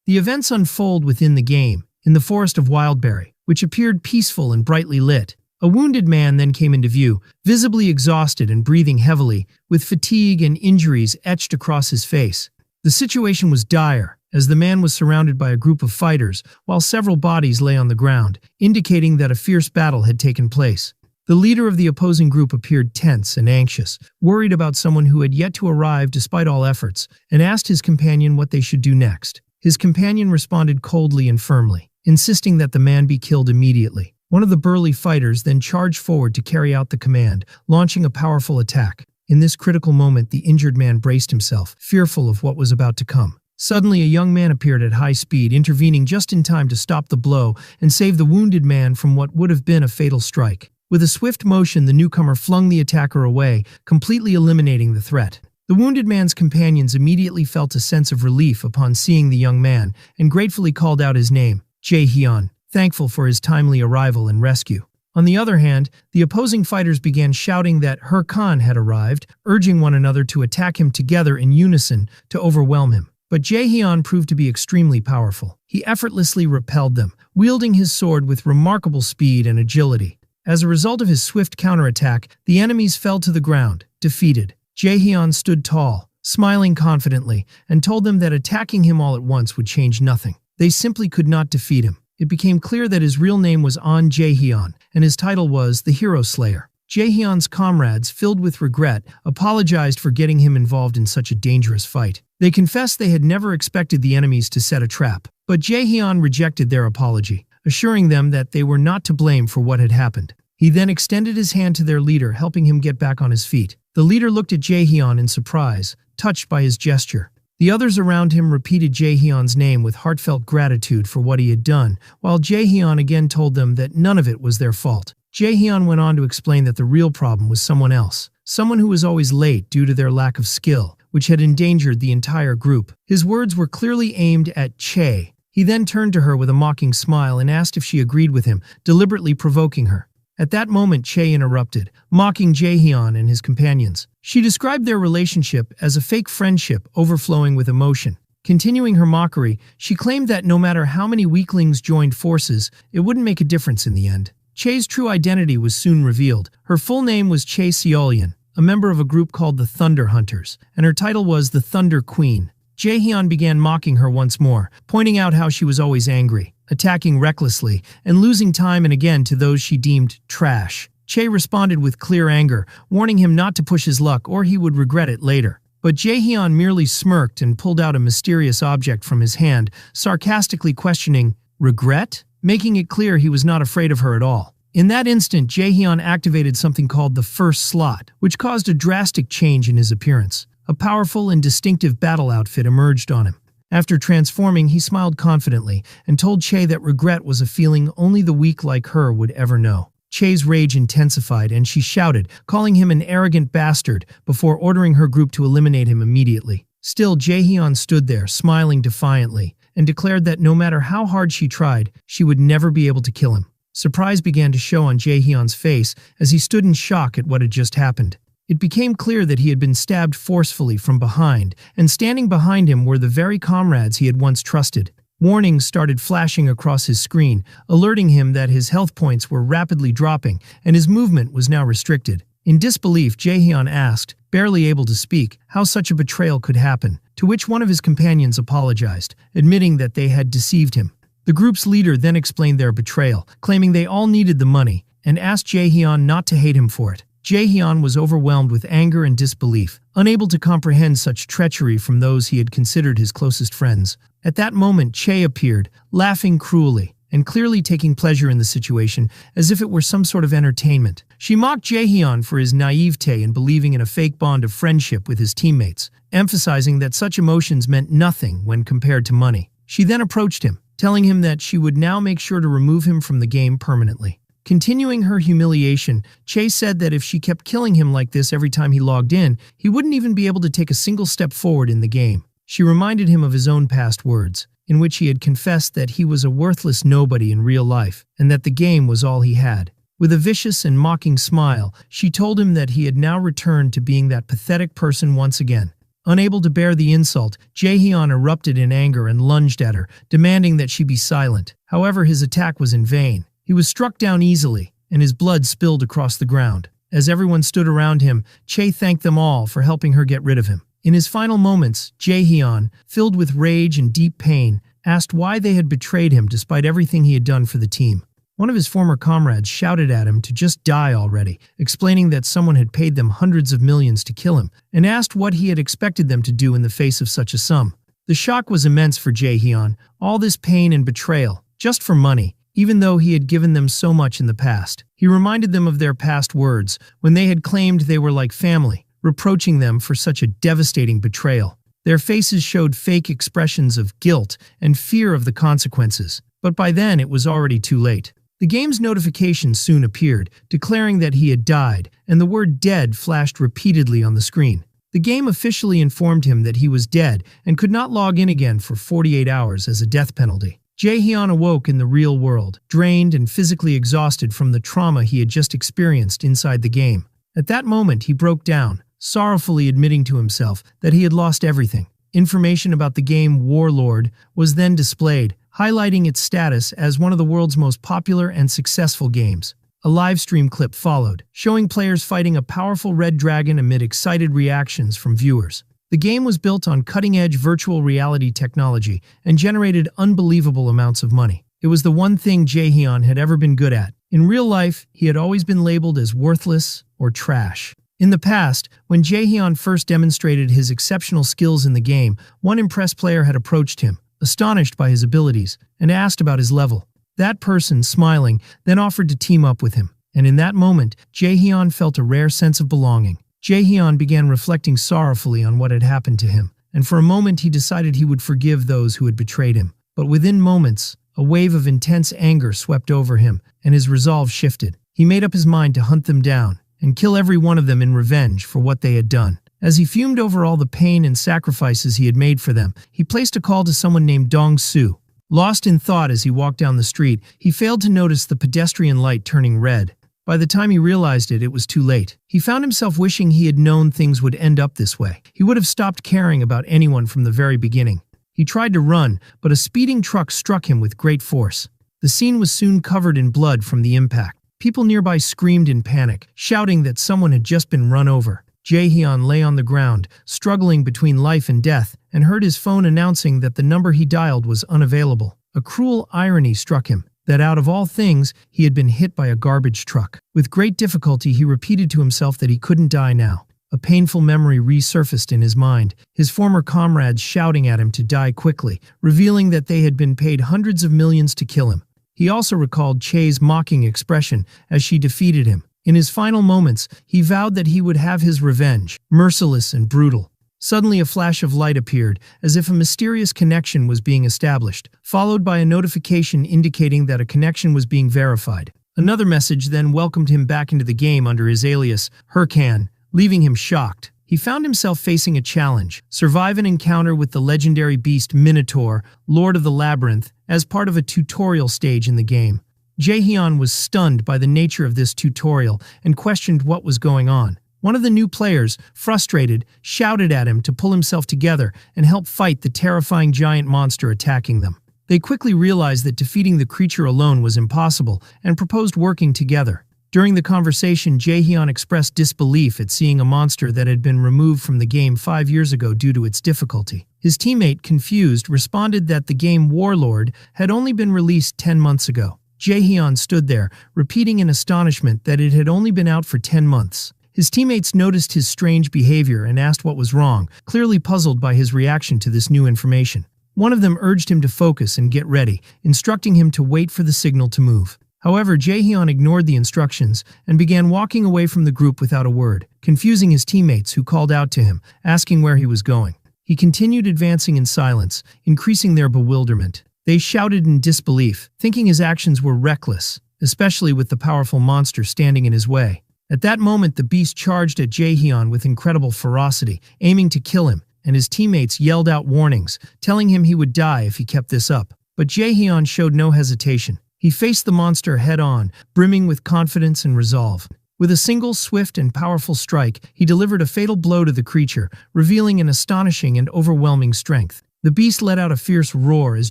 The events unfold within the game, in the forest of Wildberry, which appeared peaceful and brightly lit. A wounded man then came into view, visibly exhausted and breathing heavily, with fatigue and injuries etched across his face. The situation was dire, as the man was surrounded by a group of fighters, while several bodies lay on the ground, indicating that a fierce battle had taken place. The leader of the opposing group appeared tense and anxious, worried about someone who had yet to arrive despite all efforts, and asked his companion what they should do next. His companion responded coldly and firmly, insisting that the man be killed immediately. One of the burly fighters then charged forward to carry out the command, launching a powerful attack. In this critical moment, the injured man braced himself, fearful of what was about to come. Suddenly, a young man appeared at high speed, intervening just in time to stop the blow and save the wounded man from what would have been a fatal strike. With a swift motion, the newcomer flung the attacker away, completely eliminating the threat. The wounded man's companions immediately felt a sense of relief upon seeing the young man and gratefully called out his name, Jae-hyun, thankful for his timely arrival and rescue. On the other hand, the opposing fighters began shouting that Khan had arrived, urging one another to attack him together in unison to overwhelm him. But Jae-hyun proved to be extremely powerful. He effortlessly repelled them, wielding his sword with remarkable speed and agility. As a result of his swift counterattack, the enemies fell to the ground, defeated. Jae-hyun stood tall, smiling confidently, and told them that attacking him all at once would change nothing. They simply could not defeat him. It became clear that his real name was An Jae-hyun, and his title was the Hero Slayer. Jae-hyun's comrades, filled with regret, apologized for getting him involved in such a dangerous fight. They confessed they had never expected the enemies to set a trap, but Jae-hyun rejected their apology, assuring them that they were not to blame for what had happened. He then extended his hand to their leader, helping him get back on his feet. The leader looked at Jae-hyun in surprise, touched by his gesture. The others around him repeated Jae-hyun's name with heartfelt gratitude for what he had done, while Jae-hyun again told them that none of it was their fault. Jae-hyun went on to explain that the real problem was someone else, someone who was always late due to their lack of skill, which had endangered the entire group. His words were clearly aimed at Chae. He then turned to her with a mocking smile and asked if she agreed with him, deliberately provoking her. At that moment, Chae interrupted, mocking Jae-hyun and his companions. She described their relationship as a fake friendship overflowing with emotion. Continuing her mockery, she claimed that no matter how many weaklings joined forces, it wouldn't make a difference in the end. Chae's true identity was soon revealed. Her full name was Chae Seolyeon, a member of a group called the Thunder Hunters, and her title was the Thunder Queen. Jae-hyun began mocking her once more, pointing out how she was always angry, attacking recklessly, and losing time and again to those she deemed trash. Chae responded with clear anger, warning him not to push his luck or he would regret it later. But Jae-hyun merely smirked and pulled out a mysterious object from his hand, sarcastically questioning, "Regret?" making it clear he was not afraid of her at all. In that instant, Jae-hyun activated something called the First Slot, which caused a drastic change in his appearance. A powerful and distinctive battle outfit emerged on him. After transforming, he smiled confidently and told Chae that regret was a feeling only the weak like her would ever know. Chae's rage intensified and she shouted, calling him an arrogant bastard before ordering her group to eliminate him immediately. Still, Jae-hyun stood there, smiling defiantly, and declared that no matter how hard she tried, she would never be able to kill him. Surprise began to show on Jae-hyun's face as he stood in shock at what had just happened. It became clear that he had been stabbed forcefully from behind, and standing behind him were the very comrades he had once trusted. Warnings started flashing across his screen, alerting him that his health points were rapidly dropping and his movement was now restricted. In disbelief, Jae-hyun asked, barely able to speak, how such a betrayal could happen, to which one of his companions apologized, admitting that they had deceived him. The group's leader then explained their betrayal, claiming they all needed the money, and asked Jae-hyun not to hate him for it. Jae-hyun was overwhelmed with anger and disbelief, unable to comprehend such treachery from those he had considered his closest friends. At that moment, Chae appeared, laughing cruelly, and clearly taking pleasure in the situation, as if it were some sort of entertainment. She mocked Jae-hyun for his naivete in believing in a fake bond of friendship with his teammates, emphasizing that such emotions meant nothing when compared to money. She then approached him, telling him that she would now make sure to remove him from the game permanently. Continuing her humiliation, Chae said that if she kept killing him like this every time he logged in, he wouldn't even be able to take a single step forward in the game. She reminded him of his own past words, in which he had confessed that he was a worthless nobody in real life, and that the game was all he had. With a vicious and mocking smile, she told him that he had now returned to being that pathetic person once again. Unable to bear the insult, Jaehyun erupted in anger and lunged at her, demanding that she be silent. However, his attack was in vain. He was struck down easily, and his blood spilled across the ground. As everyone stood around him, Chae thanked them all for helping her get rid of him. In his final moments, Jaehyun, filled with rage and deep pain, asked why they had betrayed him despite everything he had done for the team. One of his former comrades shouted at him to just die already, explaining that someone had paid them hundreds of millions to kill him, and asked what he had expected them to do in the face of such a sum. The shock was immense for Jaehyun, all this pain and betrayal, just for money, even though he had given them so much in the past. He reminded them of their past words, when they had claimed they were like family, reproaching them for such a devastating betrayal. Their faces showed fake expressions of guilt and fear of the consequences, but by then it was already too late. The game's notification soon appeared, declaring that he had died, and the word dead flashed repeatedly on the screen. The game officially informed him that he was dead and could not log in again for 48 hours as a death penalty. Jaehyun awoke in the real world, drained and physically exhausted from the trauma he had just experienced inside the game. At that moment, he broke down, sorrowfully admitting to himself that he had lost everything. Information about the game Warlord was then displayed, highlighting its status as one of the world's most popular and successful games. A livestream clip followed, showing players fighting a powerful red dragon amid excited reactions from viewers. The game was built on cutting-edge virtual reality technology and generated unbelievable amounts of money. It was the one thing Jaehyun had ever been good at. In real life, he had always been labeled as worthless or trash. In the past, when Jaehyun first demonstrated his exceptional skills in the game, one impressed player had approached him, astonished by his abilities, and asked about his level. That person, smiling, then offered to team up with him, and in that moment, Jaehyun felt a rare sense of belonging. Jaehyun began reflecting sorrowfully on what had happened to him, and for a moment he decided he would forgive those who had betrayed him. But within moments, a wave of intense anger swept over him, and his resolve shifted. He made up his mind to hunt them down and kill every one of them in revenge for what they had done. As he fumed over all the pain and sacrifices he had made for them, he placed a call to someone named Dong-soo. Lost in thought as he walked down the street, he failed to notice the pedestrian light turning red. By the time he realized it, it was too late. He found himself wishing he had known things would end up this way. He would have stopped caring about anyone from the very beginning. He tried to run, but a speeding truck struck him with great force. The scene was soon covered in blood from the impact. People nearby screamed in panic, shouting that someone had just been run over. Jaehyun lay on the ground, struggling between life and death, and heard his phone announcing that the number he dialed was unavailable. A cruel irony struck him, that out of all things, he had been hit by a garbage truck. With great difficulty, he repeated to himself that he couldn't die now. A painful memory resurfaced in his mind, his former comrades shouting at him to die quickly, revealing that they had been paid hundreds of millions to kill him. He also recalled Chae's mocking expression as she defeated him. In his final moments, he vowed that he would have his revenge, merciless and brutal. Suddenly a flash of light appeared, as if a mysterious connection was being established, followed by a notification indicating that a connection was being verified. Another message then welcomed him back into the game under his alias, Hurkan, leaving him shocked. He found himself facing a challenge: survive an encounter with the legendary beast Minotaur, Lord of the Labyrinth, as part of a tutorial stage in the game. Jaehyun was stunned by the nature of this tutorial and questioned what was going on. One of the new players, frustrated, shouted at him to pull himself together and help fight the terrifying giant monster attacking them. They quickly realized that defeating the creature alone was impossible and proposed working together. During the conversation, Jaehyun expressed disbelief at seeing a monster that had been removed from the game 5 years ago due to its difficulty. His teammate, confused, responded that the game Warlord had only been released 10 months ago. Jaehyun stood there, repeating in astonishment that it had only been out for 10 months. His teammates noticed his strange behavior and asked what was wrong, clearly puzzled by his reaction to this new information. One of them urged him to focus and get ready, instructing him to wait for the signal to move. However, Jaehyun ignored the instructions and began walking away from the group without a word, confusing his teammates who called out to him, asking where he was going. He continued advancing in silence, increasing their bewilderment. They shouted in disbelief, thinking his actions were reckless, especially with the powerful monster standing in his way. At that moment, the beast charged at Jaehyun with incredible ferocity, aiming to kill him, and his teammates yelled out warnings, telling him he would die if he kept this up. But Jaehyun showed no hesitation. He faced the monster head-on, brimming with confidence and resolve. With a single, swift, and powerful strike, he delivered a fatal blow to the creature, revealing an astonishing and overwhelming strength. The beast let out a fierce roar as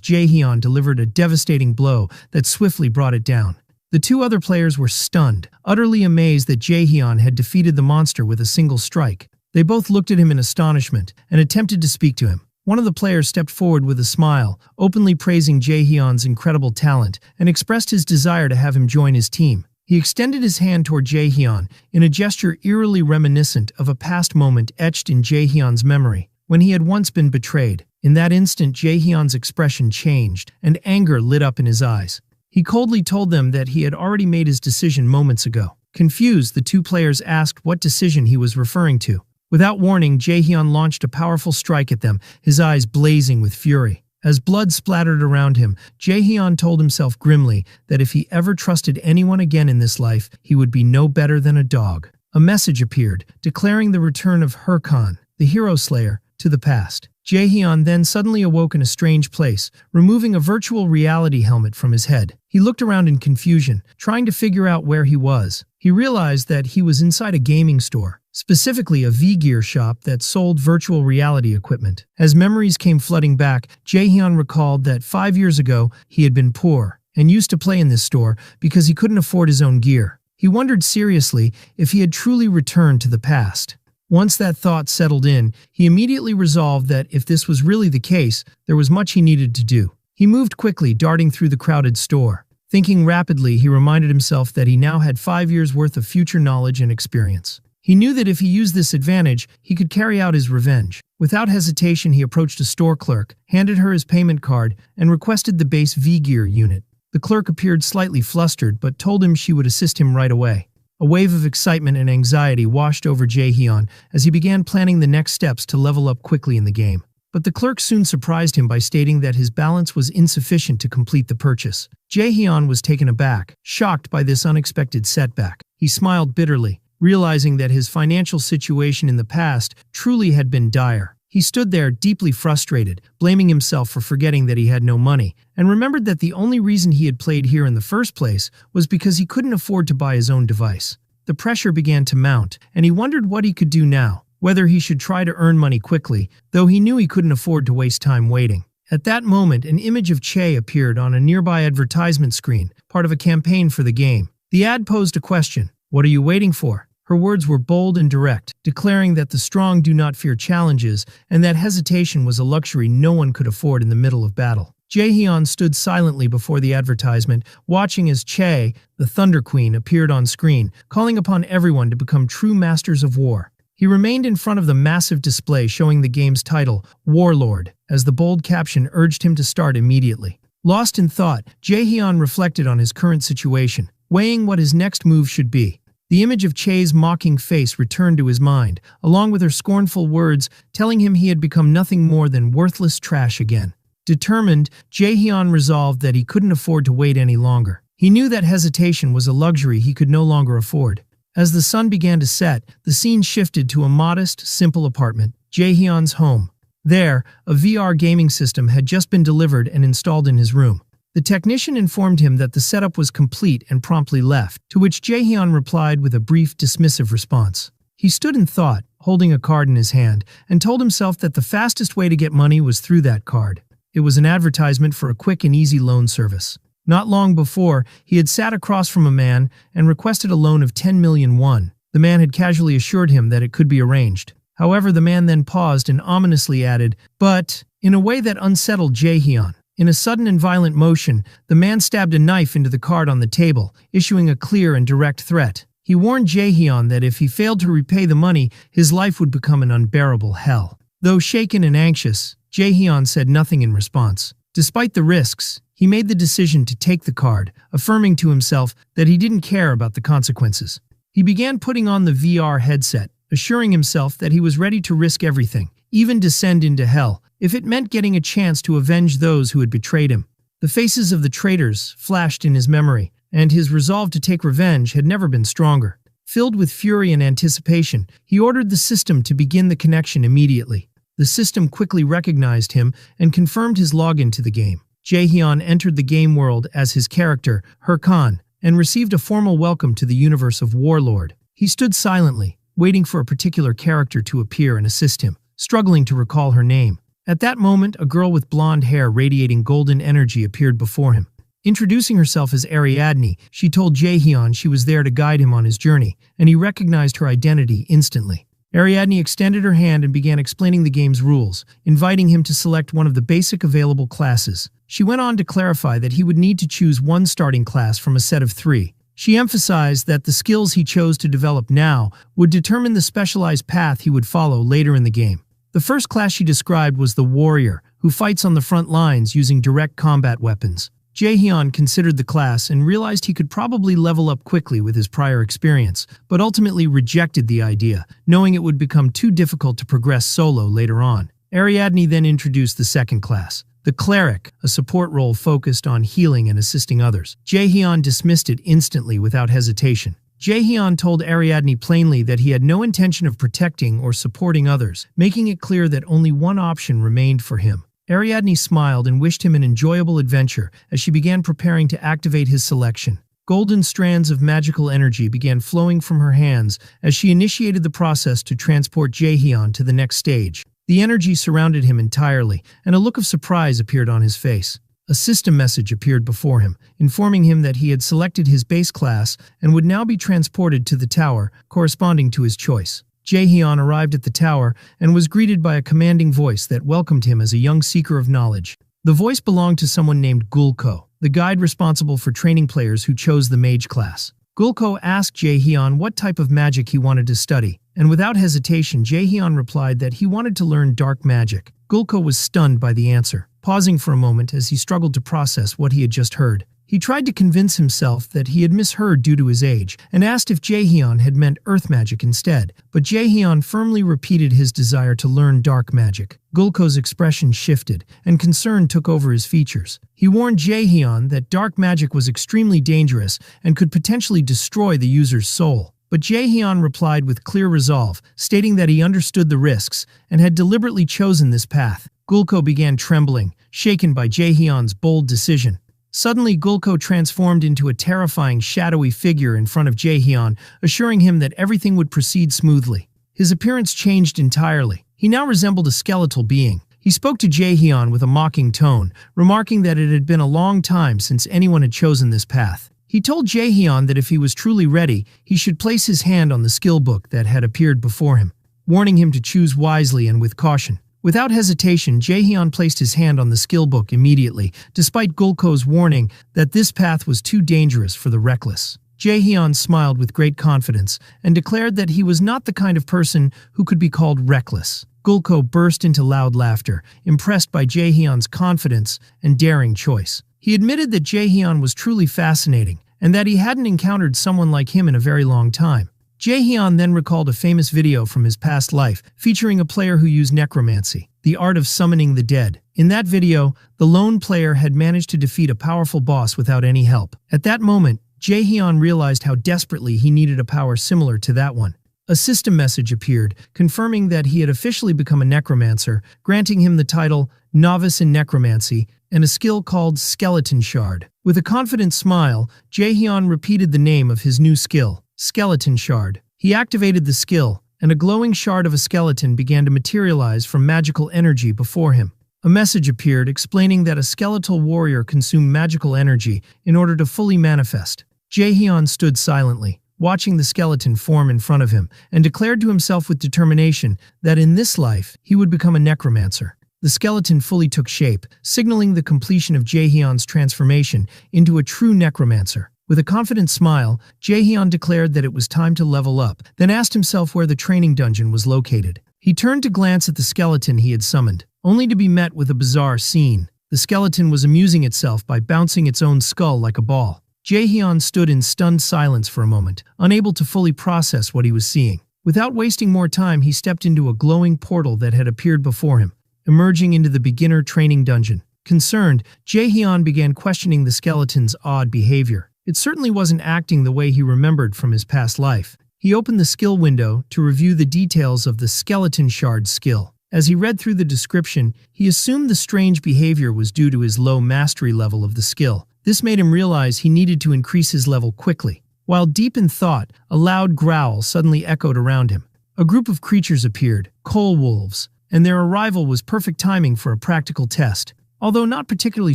Jaehyun delivered a devastating blow that swiftly brought it down. The two other players were stunned, utterly amazed that Jaehyun had defeated the monster with a single strike. They both looked at him in astonishment and attempted to speak to him. One of the players stepped forward with a smile, openly praising Jaehyun's incredible talent, and expressed his desire to have him join his team. He extended his hand toward Jaehyun in a gesture eerily reminiscent of a past moment etched in Jaehyun's memory, when he had once been betrayed. In that instant, Jaehyun's expression changed, and anger lit up in his eyes. He coldly told them that he had already made his decision moments ago. Confused, the two players asked what decision he was referring to. Without warning, Jaehyun launched a powerful strike at them, his eyes blazing with fury. As blood splattered around him, Jaehyun told himself grimly that if he ever trusted anyone again in this life, he would be no better than a dog. A message appeared, declaring the return of Huracan, the hero slayer, to the past. Jaehyun then suddenly awoke in a strange place, removing a virtual reality helmet from his head. He looked around in confusion, trying to figure out where he was. He realized that he was inside a gaming store, specifically a V-Gear shop that sold virtual reality equipment. As memories came flooding back, Jaehyun recalled that 5 years ago he had been poor and used to play in this store because he couldn't afford his own gear. He wondered seriously if he had truly returned to the past. Once that thought settled in, he immediately resolved that if this was really the case, there was much he needed to do. He moved quickly, darting through the crowded store. Thinking rapidly, he reminded himself that he now had 5 years' worth of future knowledge and experience. He knew that if he used this advantage, he could carry out his revenge. Without hesitation, he approached a store clerk, handed her his payment card, and requested the base V-Gear unit. The clerk appeared slightly flustered, but told him she would assist him right away. A wave of excitement and anxiety washed over Jaehyun as he began planning the next steps to level up quickly in the game. But the clerk soon surprised him by stating that his balance was insufficient to complete the purchase. Jaehyun was taken aback, shocked by this unexpected setback. He smiled bitterly, realizing that his financial situation in the past truly had been dire. He stood there deeply frustrated, blaming himself for forgetting that he had no money, and remembered that the only reason he had played here in the first place was because he couldn't afford to buy his own device. The pressure began to mount, and he wondered what he could do now, whether he should try to earn money quickly, though he knew he couldn't afford to waste time waiting. At that moment, an image of Che appeared on a nearby advertisement screen, part of a campaign for the game. The ad posed a question: "What are you waiting for?" Her words were bold and direct, declaring that the strong do not fear challenges and that hesitation was a luxury no one could afford in the middle of battle. Jaehyun stood silently before the advertisement, watching as Che, the Thunder Queen, appeared on screen, calling upon everyone to become true masters of war. He remained in front of the massive display showing the game's title, Warlord, as the bold caption urged him to start immediately. Lost in thought, Jaehyun reflected on his current situation, weighing what his next move should be. The image of Che's mocking face returned to his mind, along with her scornful words telling him he had become nothing more than worthless trash again. Determined, Jaehyun resolved that he couldn't afford to wait any longer. He knew that hesitation was a luxury he could no longer afford. As the sun began to set, the scene shifted to a modest, simple apartment, Jaehyun's home. There, a VR gaming system had just been delivered and installed in his room. The technician informed him that the setup was complete and promptly left, to which Jaehyun replied with a brief, dismissive response. He stood in thought, holding a card in his hand, and told himself that the fastest way to get money was through that card. It was an advertisement for a quick and easy loan service. Not long before, he had sat across from a man and requested a loan of 10 million won. The man had casually assured him that it could be arranged. However, the man then paused and ominously added, "But," in a way that unsettled Jaehyun. In a sudden and violent motion, the man stabbed a knife into the card on the table, issuing a clear and direct threat. He warned Jaehyun that if he failed to repay the money, his life would become an unbearable hell. Though shaken and anxious, Jaehyun said nothing in response. Despite the risks, he made the decision to take the card, affirming to himself that he didn't care about the consequences. He began putting on the VR headset, assuring himself that he was ready to risk everything, even descend into hell, if it meant getting a chance to avenge those who had betrayed him. The faces of the traitors flashed in his memory, and his resolve to take revenge had never been stronger. Filled with fury and anticipation, he ordered the system to begin the connection immediately. The system quickly recognized him and confirmed his login to the game. Jaehyun entered the game world as his character, Huracan, and received a formal welcome to the universe of Warlord. He stood silently, waiting for a particular character to appear and assist him, struggling to recall her name. At that moment, a girl with blonde hair radiating golden energy appeared before him. Introducing herself as Ariadne, she told Jaehyun she was there to guide him on his journey, and he recognized her identity instantly. Ariadne extended her hand and began explaining the game's rules, inviting him to select one of the basic available classes. She went on to clarify that he would need to choose one starting class from a set of 3. She emphasized that the skills he chose to develop now would determine the specialized path he would follow later in the game. The first class she described was the warrior, who fights on the front lines using direct combat weapons. Jaehyun considered the class and realized he could probably level up quickly with his prior experience, but ultimately rejected the idea, knowing it would become too difficult to progress solo later on. Ariadne then introduced the second class, the cleric, a support role focused on healing and assisting others. Jaehyun dismissed it instantly without hesitation. Jaehyun told Ariadne plainly that he had no intention of protecting or supporting others, making it clear that only one option remained for him. Ariadne smiled and wished him an enjoyable adventure as she began preparing to activate his selection. Golden strands of magical energy began flowing from her hands as she initiated the process to transport Jaehyun to the next stage. The energy surrounded him entirely, and a look of surprise appeared on his face. A system message appeared before him, informing him that he had selected his base class and would now be transported to the tower corresponding to his choice. Jaehyun arrived at the tower and was greeted by a commanding voice that welcomed him as a young seeker of knowledge. The voice belonged to someone named Gulko, the guide responsible for training players who chose the mage class. Gulko asked Jaehyun what type of magic he wanted to study, and without hesitation Jaehyun replied that he wanted to learn dark magic. Gulko was stunned by the answer, pausing for a moment as he struggled to process what he had just heard. He tried to convince himself that he had misheard due to his age, and asked if Jaehyun had meant earth magic instead, but Jaehyun firmly repeated his desire to learn dark magic. Gulko's expression shifted, and concern took over his features. He warned Jaehyun that dark magic was extremely dangerous and could potentially destroy the user's soul. But Jaehyun replied with clear resolve, stating that he understood the risks and had deliberately chosen this path. Gulko began trembling, shaken by Jaehyun's bold decision. Suddenly, Gulko transformed into a terrifying, shadowy figure in front of Jaehyun, assuring him that everything would proceed smoothly. His appearance changed entirely. He now resembled a skeletal being. He spoke to Jaehyun with a mocking tone, remarking that it had been a long time since anyone had chosen this path. He told Jaehyun that if he was truly ready, he should place his hand on the skill book that had appeared before him, warning him to choose wisely and with caution. Without hesitation, Jaehyun placed his hand on the skill book immediately, despite Gulko's warning that this path was too dangerous for the reckless. Jaehyun smiled with great confidence and declared that he was not the kind of person who could be called reckless. Gulko burst into loud laughter, impressed by Jaehyun's confidence and daring choice. He admitted that Jaehyun was truly fascinating and that he hadn't encountered someone like him in a very long time. Jaehyun then recalled a famous video from his past life featuring a player who used necromancy, the art of summoning the dead. In that video, the lone player had managed to defeat a powerful boss without any help. At that moment, Jaehyun realized how desperately he needed a power similar to that one. A system message appeared, confirming that he had officially become a necromancer, granting him the title Novice in Necromancy and a skill called Skeleton Shard. With a confident smile, Jaehyun repeated the name of his new skill, Skeleton Shard. He activated the skill, and a glowing shard of a skeleton began to materialize from magical energy before him. A message appeared explaining that a skeletal warrior consumed magical energy in order to fully manifest. Jaehyun stood silently, watching the skeleton form in front of him, and declared to himself with determination that in this life he would become a necromancer. The skeleton fully took shape, signaling the completion of Jaehyun's transformation into a true necromancer. With a confident smile, Jaehyun declared that it was time to level up, then asked himself where the training dungeon was located. He turned to glance at the skeleton he had summoned, only to be met with a bizarre scene. The skeleton was amusing itself by bouncing its own skull like a ball. Jaehyun stood in stunned silence for a moment, unable to fully process what he was seeing. Without wasting more time, he stepped into a glowing portal that had appeared before him, emerging into the beginner training dungeon. Concerned, Jaehyun began questioning the skeleton's odd behavior. It certainly wasn't acting the way he remembered from his past life. He opened the skill window to review the details of the Skeleton Shard skill. As he read through the description, he assumed the strange behavior was due to his low mastery level of the skill. This made him realize he needed to increase his level quickly. While deep in thought, a loud growl suddenly echoed around him. A group of creatures appeared, coal wolves, and their arrival was perfect timing for a practical test. Although not particularly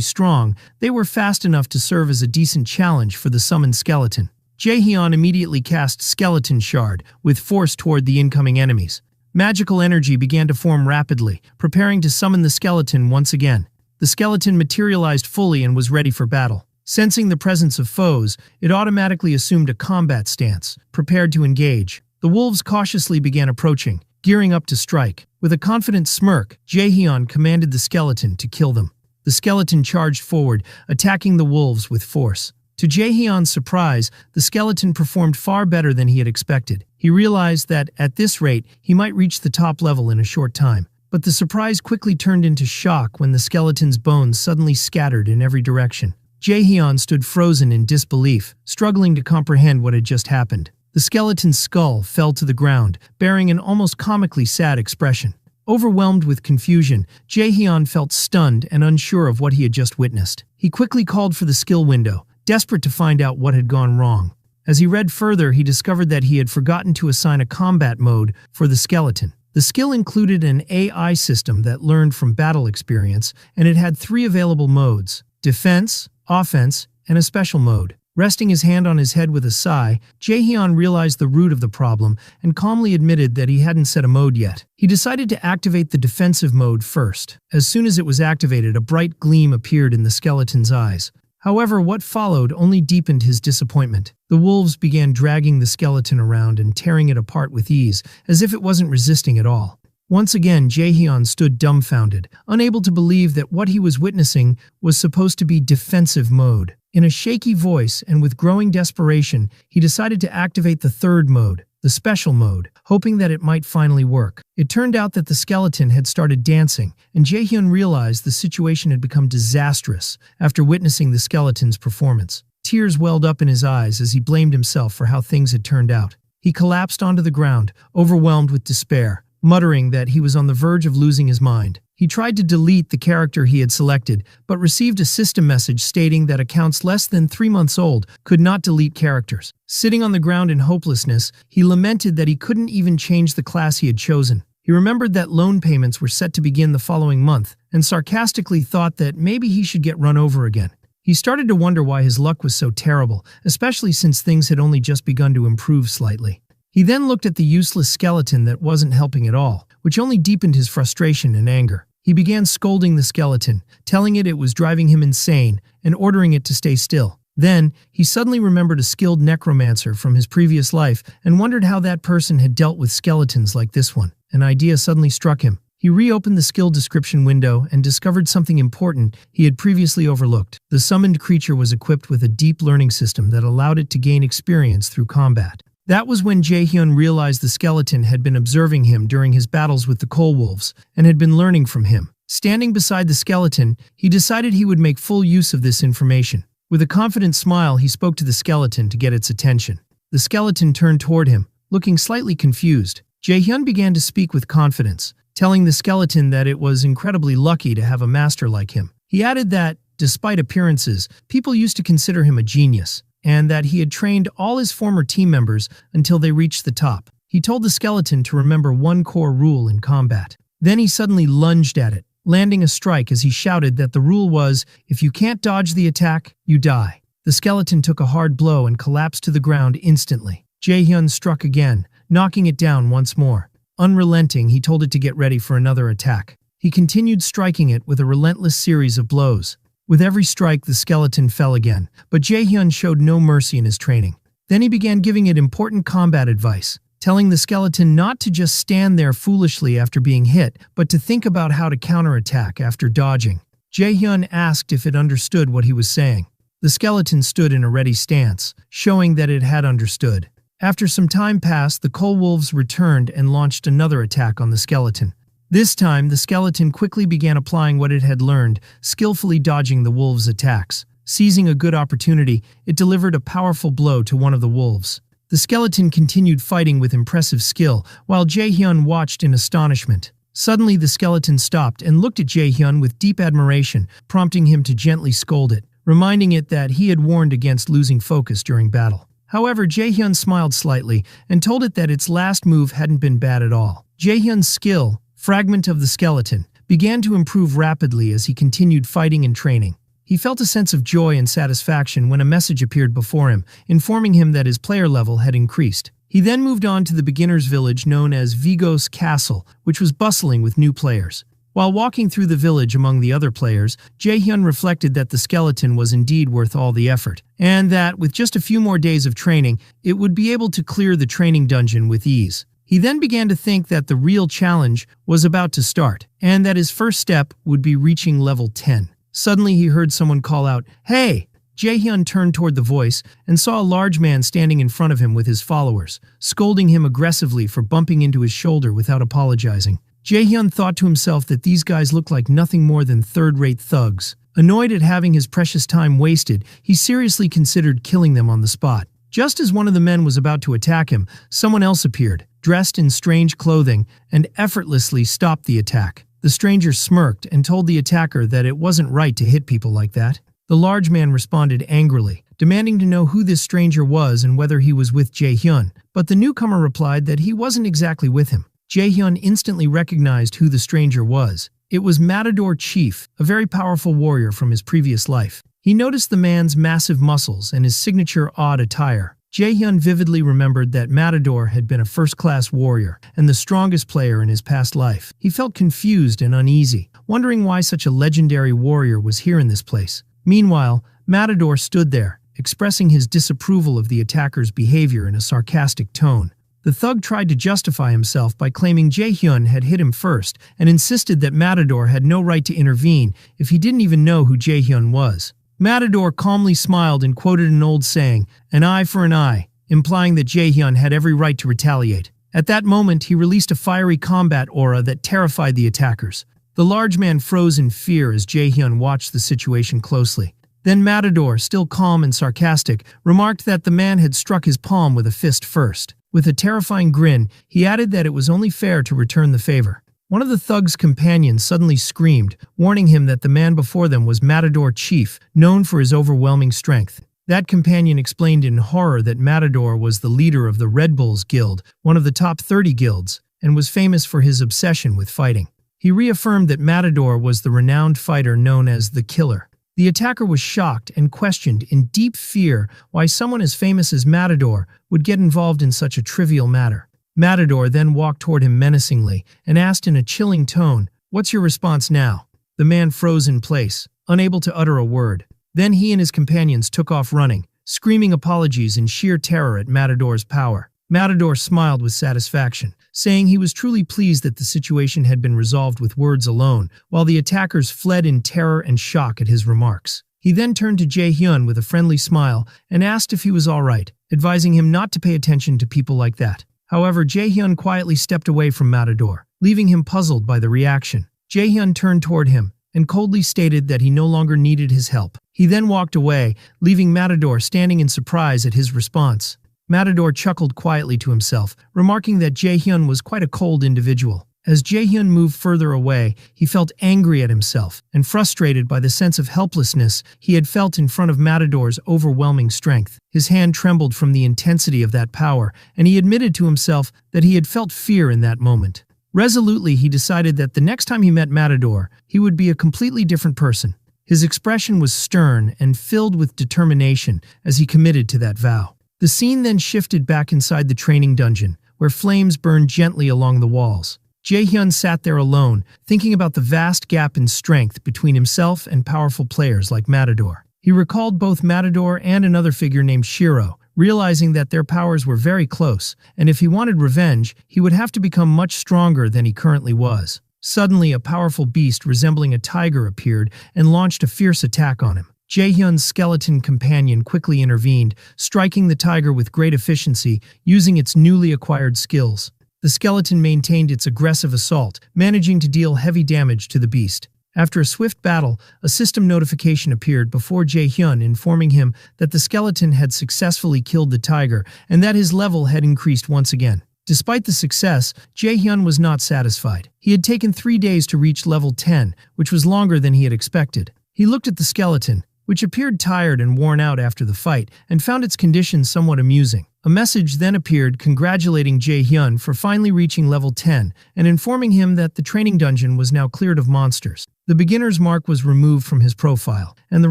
strong, they were fast enough to serve as a decent challenge for the summoned skeleton. Jaehyun immediately cast Skeleton Shard with force toward the incoming enemies. Magical energy began to form rapidly, preparing to summon the skeleton once again. The skeleton materialized fully and was ready for battle. Sensing the presence of foes, it automatically assumed a combat stance, prepared to engage. The wolves cautiously began approaching, gearing up to strike. With a confident smirk, Jaehyun commanded the skeleton to kill them. The skeleton charged forward, attacking the wolves with force. To Jaehyun's surprise, the skeleton performed far better than he had expected. He realized that, at this rate, he might reach the top level in a short time. But the surprise quickly turned into shock when the skeleton's bones suddenly scattered in every direction. Jaehyun stood frozen in disbelief, struggling to comprehend what had just happened. The skeleton's skull fell to the ground, bearing an almost comically sad expression. Overwhelmed with confusion, Jaehyun felt stunned and unsure of what he had just witnessed. He quickly called for the skill window, desperate to find out what had gone wrong. As he read further, he discovered that he had forgotten to assign a combat mode for the skeleton. The skill included an AI system that learned from battle experience, and it had 3 available modes: defense, offense, and a special mode. Resting his hand on his head with a sigh, Jaehyun realized the root of the problem and calmly admitted that he hadn't set a mode yet. He decided to activate the defensive mode first. As soon as it was activated, a bright gleam appeared in the skeleton's eyes. However, what followed only deepened his disappointment. The wolves began dragging the skeleton around and tearing it apart with ease, as if it wasn't resisting at all. Once again, Jaehyun stood dumbfounded, unable to believe that what he was witnessing was supposed to be defensive mode. In a shaky voice and with growing desperation, he decided to activate the 3rd mode, the special mode, hoping that it might finally work. It turned out that the skeleton had started dancing, and Jaehyun realized the situation had become disastrous after witnessing the skeleton's performance. Tears welled up in his eyes as he blamed himself for how things had turned out. He collapsed onto the ground, overwhelmed with despair, muttering that he was on the verge of losing his mind. He tried to delete the character he had selected, but received a system message stating that accounts less than 3 months old could not delete characters. Sitting on the ground in hopelessness, he lamented that he couldn't even change the class he had chosen. He remembered that loan payments were set to begin the following month, and sarcastically thought that maybe he should get run over again. He started to wonder why his luck was so terrible, especially since things had only just begun to improve slightly. He then looked at the useless skeleton that wasn't helping at all, which only deepened his frustration and anger. He began scolding the skeleton, telling it was driving him insane, and ordering it to stay still. Then, he suddenly remembered a skilled necromancer from his previous life and wondered how that person had dealt with skeletons like this one. An idea suddenly struck him. He reopened the skill description window and discovered something important he had previously overlooked. The summoned creature was equipped with a deep learning system that allowed it to gain experience through combat. That was when Jaehyun realized the skeleton had been observing him during his battles with the coal wolves and had been learning from him. Standing beside the skeleton, he decided he would make full use of this information. With a confident smile, he spoke to the skeleton to get its attention. The skeleton turned toward him, looking slightly confused. Jaehyun began to speak with confidence, telling the skeleton that it was incredibly lucky to have a master like him. He added that, despite appearances, people used to consider him a genius, and that he had trained all his former team members until they reached the top. He told the skeleton to remember one core rule in combat. Then he suddenly lunged at it, landing a strike as he shouted that the rule was, if you can't dodge the attack, you die. The skeleton took a hard blow and collapsed to the ground instantly. Jaehyun struck again, knocking it down once more. Unrelenting, he told it to get ready for another attack. He continued striking it with a relentless series of blows. With every strike, the skeleton fell again, but Jaehyun showed no mercy in his training. Then he began giving it important combat advice, telling the skeleton not to just stand there foolishly after being hit, but to think about how to counterattack after dodging. Jaehyun asked if it understood what he was saying. The skeleton stood in a ready stance, showing that it had understood. After some time passed, the coal wolves returned and launched another attack on the skeleton. This time, the skeleton quickly began applying what it had learned, skillfully dodging the wolves' attacks. Seizing a good opportunity, it delivered a powerful blow to one of the wolves. The skeleton continued fighting with impressive skill, while Jaehyun watched in astonishment. Suddenly, the skeleton stopped and looked at Jaehyun with deep admiration, prompting him to gently scold it, reminding it that he had warned against losing focus during battle. However, Jaehyun smiled slightly and told it that its last move hadn't been bad at all. Jaehyun's skill, Fragment of the Skeleton, began to improve rapidly as he continued fighting and training. He felt a sense of joy and satisfaction when a message appeared before him, informing him that his player level had increased. He then moved on to the beginner's village known as Vigos Castle, which was bustling with new players. While walking through the village among the other players, Jaehyun reflected that the skeleton was indeed worth all the effort, and that, with just a few more days of training, it would be able to clear the training dungeon with ease. He then began to think that the real challenge was about to start, and that his first step would be reaching level 10. Suddenly he heard someone call out, "Hey!" Jaehyun turned toward the voice and saw a large man standing in front of him with his followers, scolding him aggressively for bumping into his shoulder without apologizing. Jaehyun thought to himself that these guys looked like nothing more than third-rate thugs. Annoyed at having his precious time wasted, he seriously considered killing them on the spot. Just as one of the men was about to attack him, someone else appeared, dressed in strange clothing, and effortlessly stopped the attack. The stranger smirked and told the attacker that it wasn't right to hit people like that. The large man responded angrily, demanding to know who this stranger was and whether he was with Jaehyun, but the newcomer replied that he wasn't exactly with him. Jaehyun instantly recognized who the stranger was. It was Matador Chief, a very powerful warrior from his previous life. He noticed the man's massive muscles and his signature odd attire. Jaehyun vividly remembered that Matador had been a first-class warrior and the strongest player in his past life. He felt confused and uneasy, wondering why such a legendary warrior was here in this place. Meanwhile, Matador stood there, expressing his disapproval of the attacker's behavior in a sarcastic tone. The thug tried to justify himself by claiming Jaehyun had hit him first and insisted that Matador had no right to intervene if he didn't even know who Jaehyun was. Matador calmly smiled and quoted an old saying, "An eye for an eye," implying that Jaehyun had every right to retaliate. At that moment, he released a fiery combat aura that terrified the attackers. The large man froze in fear as Jaehyun watched the situation closely. Then Matador, still calm and sarcastic, remarked that the man had struck his palm with a fist first. With a terrifying grin, he added that it was only fair to return the favor. One of the thug's companions suddenly screamed, warning him that the man before them was Matador Chief, known for his overwhelming strength. That companion explained in horror that Matador was the leader of the Red Bulls Guild, one of the top 30 guilds, and was famous for his obsession with fighting. He reaffirmed that Matador was the renowned fighter known as the Killer. The attacker was shocked and questioned in deep fear why someone as famous as Matador would get involved in such a trivial matter. Matador then walked toward him menacingly and asked in a chilling tone, "What's your response now?" The man froze in place, unable to utter a word. Then he and his companions took off running, screaming apologies in sheer terror at Matador's power. Matador smiled with satisfaction, saying he was truly pleased that the situation had been resolved with words alone, while the attackers fled in terror and shock at his remarks. He then turned to Jaehyun with a friendly smile and asked if he was all right, advising him not to pay attention to people like that. However, Jaehyun quietly stepped away from Matador, leaving him puzzled by the reaction. Jaehyun turned toward him and coldly stated that he no longer needed his help. He then walked away, leaving Matador standing in surprise at his response. Matador chuckled quietly to himself, remarking that Jaehyun was quite a cold individual. As Jaehyun moved further away, he felt angry at himself and frustrated by the sense of helplessness he had felt in front of Matador's overwhelming strength. His hand trembled from the intensity of that power, and he admitted to himself that he had felt fear in that moment. Resolutely, he decided that the next time he met Matador, he would be a completely different person. His expression was stern and filled with determination as he committed to that vow. The scene then shifted back inside the training dungeon, where flames burned gently along the walls. Jaehyun sat there alone, thinking about the vast gap in strength between himself and powerful players like Matador. He recalled both Matador and another figure named Shiro, realizing that their powers were very close, and if he wanted revenge, he would have to become much stronger than he currently was. Suddenly, a powerful beast resembling a tiger appeared and launched a fierce attack on him. Jaehyun's skeleton companion quickly intervened, striking the tiger with great efficiency, using its newly acquired skills. The skeleton maintained its aggressive assault, managing to deal heavy damage to the beast. After a swift battle, a system notification appeared before Jaehyun, informing him that the skeleton had successfully killed the tiger and that his level had increased once again. Despite the success, Jaehyun was not satisfied. He had taken 3 days to reach level 10, which was longer than he had expected. He looked at the skeleton, which appeared tired and worn out after the fight and found its condition somewhat amusing. A message then appeared congratulating Jae-hyun for finally reaching level 10 and informing him that the training dungeon was now cleared of monsters. The beginner's mark was removed from his profile, and the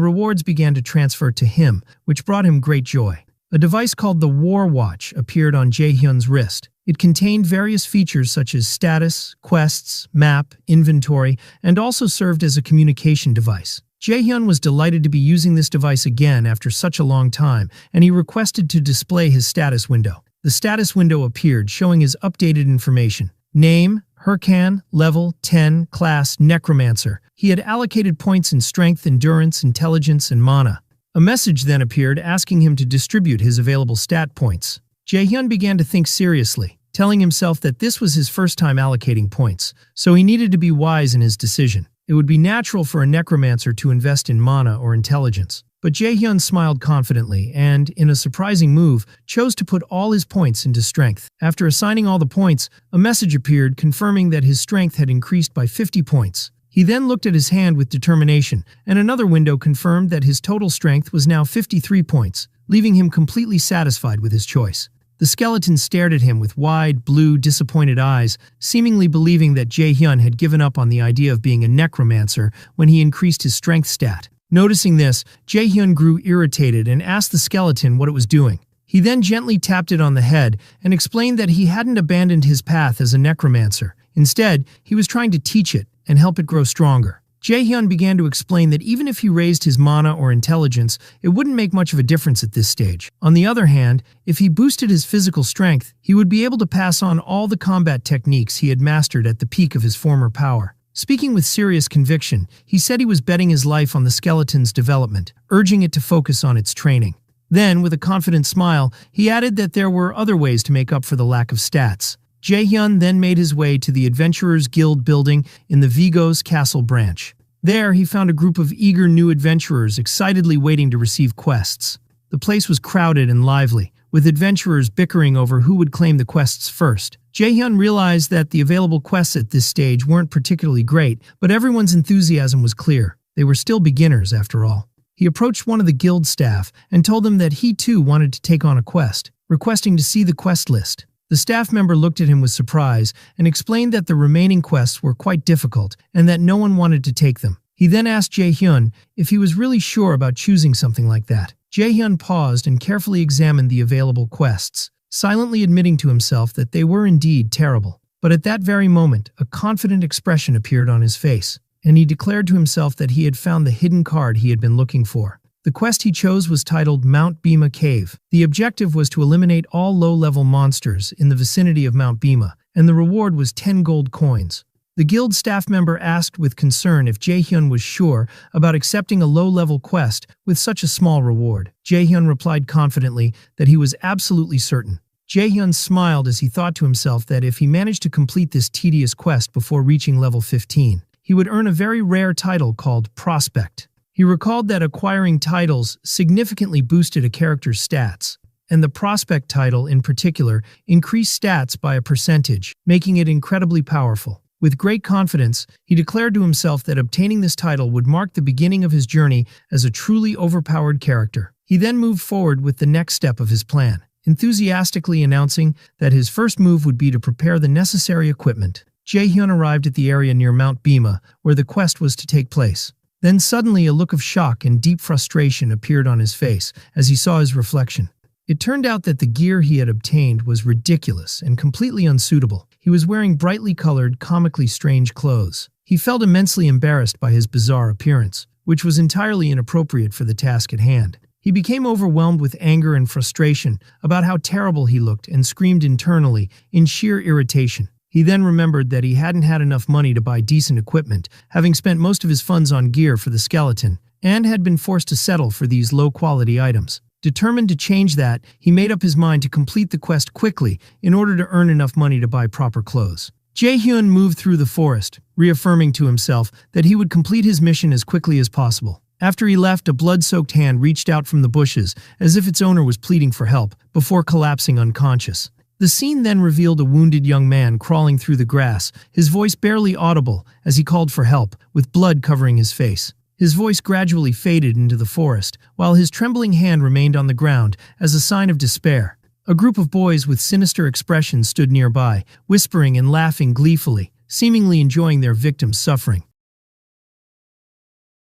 rewards began to transfer to him, which brought him great joy. A device called the War Watch appeared on Jae-hyun's wrist. It contained various features such as status, quests, map, inventory, and also served as a communication device. Jae-hyun was delighted to be using this device again after such a long time, and he requested to display his status window. The status window appeared, showing his updated information. Name, Hurkan, level 10, class Necromancer. He had allocated points in strength, endurance, intelligence, and mana. A message then appeared asking him to distribute his available stat points. Jae-hyun began to think seriously, telling himself that this was his first time allocating points, so he needed to be wise in his decision. It would be natural for a necromancer to invest in mana or intelligence. But Jae-hyun smiled confidently and, in a surprising move, chose to put all his points into strength. After assigning all the points, a message appeared confirming that his strength had increased by 50 points. He then looked at his hand with determination, and another window confirmed that his total strength was now 53 points, leaving him completely satisfied with his choice. The skeleton stared at him with wide, blue, disappointed eyes, seemingly believing that Jae-hyun had given up on the idea of being a necromancer when he increased his strength stat. Noticing this, Jae-hyun grew irritated and asked the skeleton what it was doing. He then gently tapped it on the head and explained that he hadn't abandoned his path as a necromancer. Instead, he was trying to teach it and help it grow stronger. Jae-hyun began to explain that even if he raised his mana or intelligence, it wouldn't make much of a difference at this stage. On the other hand, if he boosted his physical strength, he would be able to pass on all the combat techniques he had mastered at the peak of his former power. Speaking with serious conviction, he said he was betting his life on the skeleton's development, urging it to focus on its training. Then, with a confident smile, he added that there were other ways to make up for the lack of stats. Jae-hyun then made his way to the Adventurers Guild building in the Vigos Castle branch. There, he found a group of eager new adventurers excitedly waiting to receive quests. The place was crowded and lively, with adventurers bickering over who would claim the quests first. Jae-hyun realized that the available quests at this stage weren't particularly great, but everyone's enthusiasm was clear. They were still beginners, after all. He approached one of the guild staff and told them that he too wanted to take on a quest, requesting to see the quest list. The staff member looked at him with surprise and explained that the remaining quests were quite difficult and that no one wanted to take them. He then asked Jae-hyun if he was really sure about choosing something like that. Jae-hyun paused and carefully examined the available quests, silently admitting to himself that they were indeed terrible. But at that very moment, a confident expression appeared on his face, and he declared to himself that he had found the hidden card he had been looking for. The quest he chose was titled Mount Bima Cave. The objective was to eliminate all low-level monsters in the vicinity of Mount Bima, and the reward was 10 gold coins. The guild staff member asked with concern if Jae-hyun was sure about accepting a low-level quest with such a small reward. Jae-hyun replied confidently that he was absolutely certain. Jae-hyun smiled as he thought to himself that if he managed to complete this tedious quest before reaching level 15, he would earn a very rare title called Prospect. He recalled that acquiring titles significantly boosted a character's stats, and the Prospect title in particular increased stats by a percentage, making it incredibly powerful. With great confidence, he declared to himself that obtaining this title would mark the beginning of his journey as a truly overpowered character. He then moved forward with the next step of his plan, enthusiastically announcing that his first move would be to prepare the necessary equipment. Jae-hyun arrived at the area near Mount Bima, where the quest was to take place. Then suddenly a look of shock and deep frustration appeared on his face as he saw his reflection. It turned out that the gear he had obtained was ridiculous and completely unsuitable. He was wearing brightly colored, comically strange clothes. He felt immensely embarrassed by his bizarre appearance, which was entirely inappropriate for the task at hand. He became overwhelmed with anger and frustration about how terrible he looked and screamed internally in sheer irritation. He then remembered that he hadn't had enough money to buy decent equipment, having spent most of his funds on gear for the skeleton, and had been forced to settle for these low-quality items. Determined to change that, he made up his mind to complete the quest quickly in order to earn enough money to buy proper clothes. Jae-hyun moved through the forest, reaffirming to himself that he would complete his mission as quickly as possible. After he left, a blood-soaked hand reached out from the bushes, as if its owner was pleading for help, before collapsing unconscious. The scene then revealed a wounded young man crawling through the grass, his voice barely audible as he called for help, with blood covering his face. His voice gradually faded into the forest, while his trembling hand remained on the ground as a sign of despair. A group of boys with sinister expressions stood nearby, whispering and laughing gleefully, seemingly enjoying their victim's suffering.